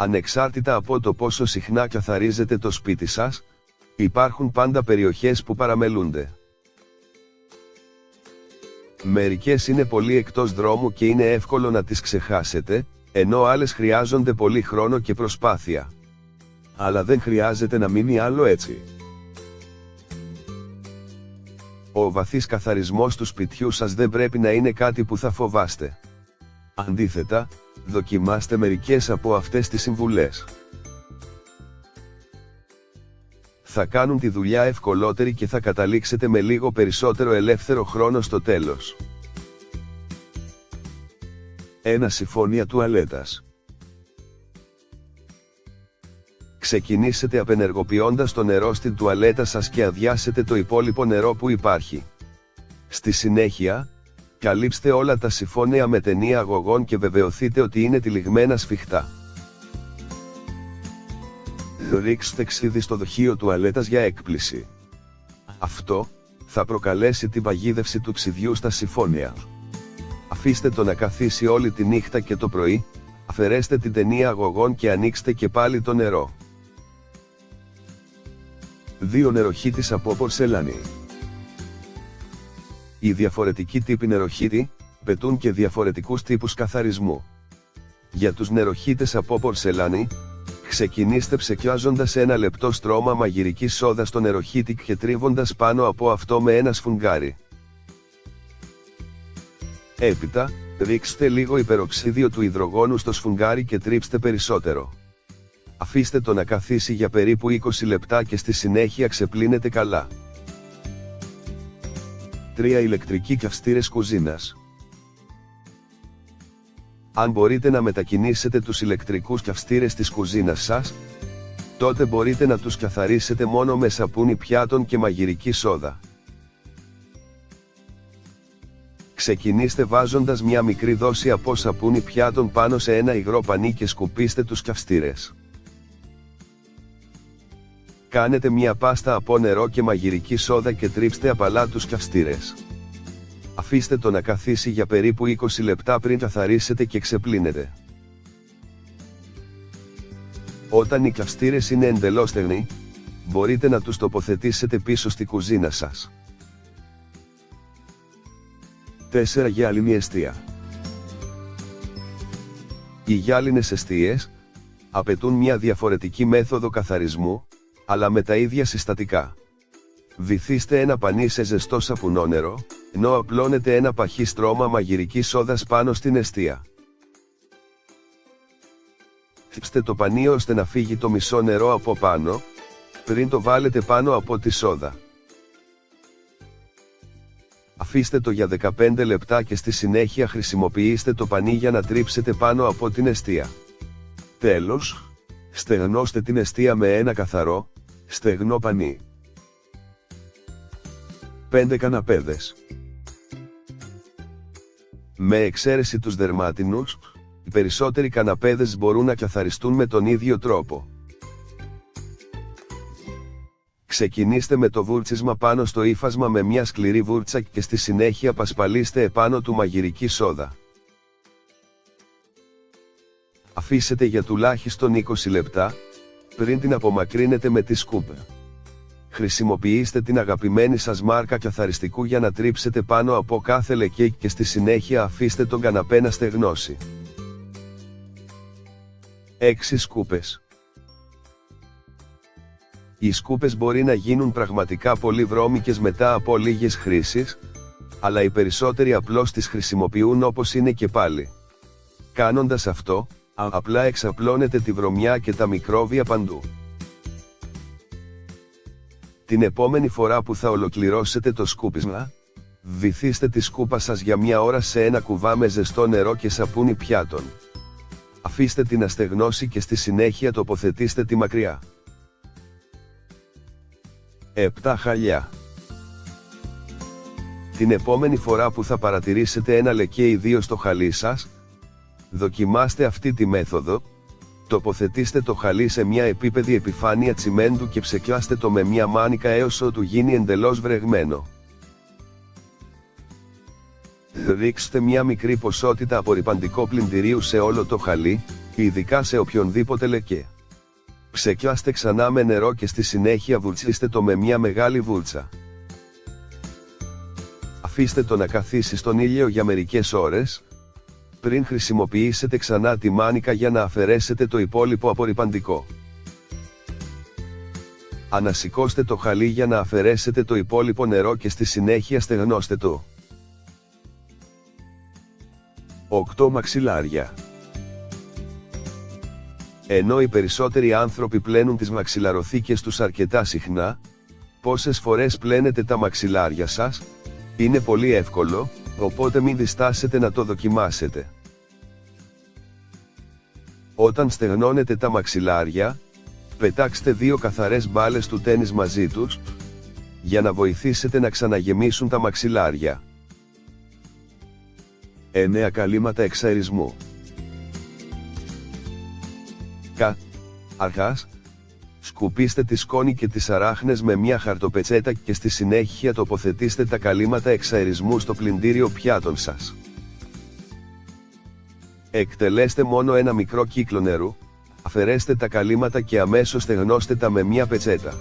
Ανεξάρτητα από το πόσο συχνά καθαρίζετε το σπίτι σας, υπάρχουν πάντα περιοχές που παραμελούνται. Μερικές είναι πολύ εκτός δρόμου και είναι εύκολο να τις ξεχάσετε, ενώ άλλες χρειάζονται πολύ χρόνο και προσπάθεια. Αλλά δεν χρειάζεται να μείνει άλλο έτσι. Ο βαθύς καθαρισμός του σπιτιού σας δεν πρέπει να είναι κάτι που θα φοβάστε. Αντίθετα, δοκιμάστε μερικές από αυτές τις συμβουλές. Θα κάνουν τη δουλειά ευκολότερη και θα καταλήξετε με λίγο περισσότερο ελεύθερο χρόνο στο τέλος. 1. Συμφώνια τουαλέτας. Ξεκινήσετε απενεργοποιώντας το νερό στην τουαλέτα σας και αδειάσετε το υπόλοιπο νερό που υπάρχει. Στη συνέχεια, καλύψτε όλα τα συμφώνια με ταινία αγωγών και βεβαιωθείτε ότι είναι τυλιγμένα σφιχτά. Ρίξτε ξύδι στο δοχείο τουαλέτας για έκπληση. Αυτό θα προκαλέσει την παγίδευση του ξυδιού στα συμφώνια. Αφήστε το να καθίσει όλη τη νύχτα και το πρωί, αφαιρέστε την ταινία αγωγών και ανοίξτε και πάλι το νερό. 2. Νεροχύτης από πορσελάνη. Οι διαφορετικοί τύποι νεροχύτη πετούν και διαφορετικούς τύπους καθαρισμού. Για τους νεροχύτες από πορσελάνη, ξεκινήστε ψεκιάζοντας 1 λεπτό στρώμα μαγειρικής σόδα στο νεροχύτη και τρίβοντας πάνω από αυτό με ένα σφουγγάρι. Έπειτα, ρίξτε λίγο υπεροξίδιο του υδρογόνου στο σφουγγάρι και τρίψτε περισσότερο. Αφήστε το να καθίσει για περίπου 20 λεπτά και στη συνέχεια ξεπλύνετε καλά. 3. Ηλεκτρικοί καυστήρες κουζίνας. Αν μπορείτε να μετακινήσετε τους ηλεκτρικούς καυστήρες της κουζίνας σας, τότε μπορείτε να τους καθαρίσετε μόνο με σαπούνι πιάτων και μαγειρική σόδα. Ξεκινήστε βάζοντας μια μικρή δόση από σαπούνι πιάτων πάνω σε ένα υγρό πανί και σκουπίστε τους καυστήρες. Κάνετε μια πάστα από νερό και μαγειρική σόδα και τρίψτε απαλά τους καυστήρες. Αφήστε το να καθίσει για περίπου 20 λεπτά πριν καθαρίσετε και ξεπλύνετε. Όταν οι καυστήρες είναι εντελώς στεγνοί, μπορείτε να τους τοποθετήσετε πίσω στη κουζίνα σας. 4. Γυάλινη εστία. Οι γυάλινες εστίες απαιτούν μια διαφορετική μέθοδο καθαρισμού, αλλά με τα ίδια συστατικά. Βυθίστε ένα πανί σε ζεστό σαπουνόνερο, ενώ απλώνετε ένα παχύ στρώμα μαγειρικής σόδας πάνω στην εστία. Θύψτε το πανί ώστε να φύγει το μισό νερό από πάνω, πριν το βάλετε πάνω από τη σόδα. Αφήστε το για 15 λεπτά και στη συνέχεια χρησιμοποιήστε το πανί για να τρίψετε πάνω από την εστία. Τέλος, στεγνώστε την εστία με ένα καθαρό, στεγνό πανί. 5. Καναπέδες. Με εξαίρεση τους δερμάτινους, οι περισσότεροι καναπέδες μπορούν να καθαριστούν με τον ίδιο τρόπο. Ξεκινήστε με το βούρτσισμα πάνω στο ύφασμα με μια σκληρή βούρτσα και στη συνέχεια πασπαλίστε επάνω του μαγειρική σόδα. Αφήσετε για τουλάχιστον 20 λεπτά, πριν την απομακρύνετε με τη σκούπα. Χρησιμοποιήστε την αγαπημένη σας μάρκα καθαριστικού για να τρίψετε πάνω από κάθε λεκέ και στη συνέχεια αφήστε τον καναπέ να στεγνώσει. 6. Σκούπες. Οι σκούπες μπορεί να γίνουν πραγματικά πολύ βρώμικες μετά από λίγες χρήσεις, αλλά οι περισσότεροι απλώς τις χρησιμοποιούν όπως είναι και πάλι. Κάνοντας αυτό, απλά εξαπλώνετε τη βρωμιά και τα μικρόβια παντού. Την επόμενη φορά που θα ολοκληρώσετε το σκούπισμα, βυθίστε τη σκούπα σας για μια ώρα σε ένα κουβά με ζεστό νερό και σαπούνι πιάτων. Αφήστε την να στεγνώσει και στη συνέχεια τοποθετήστε τη μακριά. 7. Χαλιά. Την επόμενη φορά που θα παρατηρήσετε ένα λεκέ ή δύο στο χαλί σας, δοκιμάστε αυτή τη μέθοδο, τοποθετήστε το χαλί σε μια επίπεδη επιφάνεια τσιμέντου και ψεκιάστε το με μια μάνικα έως ότου γίνει εντελώς βρεγμένο. Ρίξτε μια μικρή ποσότητα απορρυπαντικό πλυντηρίου σε όλο το χαλί, ειδικά σε οποιονδήποτε λεκέ. Ψεκιάστε ξανά με νερό και στη συνέχεια βουρτσίστε το με μια μεγάλη βούρτσα. Αφήστε το να καθίσει στον ήλιο για μερικές ώρες, πριν χρησιμοποιήσετε ξανά τη μάνικα για να αφαιρέσετε το υπόλοιπο απορρυπαντικό. Ανασηκώστε το χαλί για να αφαιρέσετε το υπόλοιπο νερό και στη συνέχεια στεγνώστε το. 8 μαξιλάρια. Ενώ οι περισσότεροι άνθρωποι πλένουν τις μαξιλαροθήκες τους αρκετά συχνά, πόσες φορές πλένετε τα μαξιλάρια σας? Είναι πολύ εύκολο, οπότε μην διστάσετε να το δοκιμάσετε. Όταν στεγνώνετε τα μαξιλάρια, πετάξτε 2 καθαρές μπάλες του τένις μαζί τους, για να βοηθήσετε να ξαναγεμίσουν τα μαξιλάρια. 9 καλύματα εξαερισμού. Αρχάς, σκουπίστε τη σκόνη και τις αράχνες με μια χαρτοπετσέτα και στη συνέχεια τοποθετήστε τα καλύματα εξαερισμού στο πλυντήριο πιάτων σας. Εκτελέστε μόνο ένα μικρό κύκλο νερού, αφαιρέστε τα καλύματα και αμέσως στεγνώστε τα με μια πετσέτα.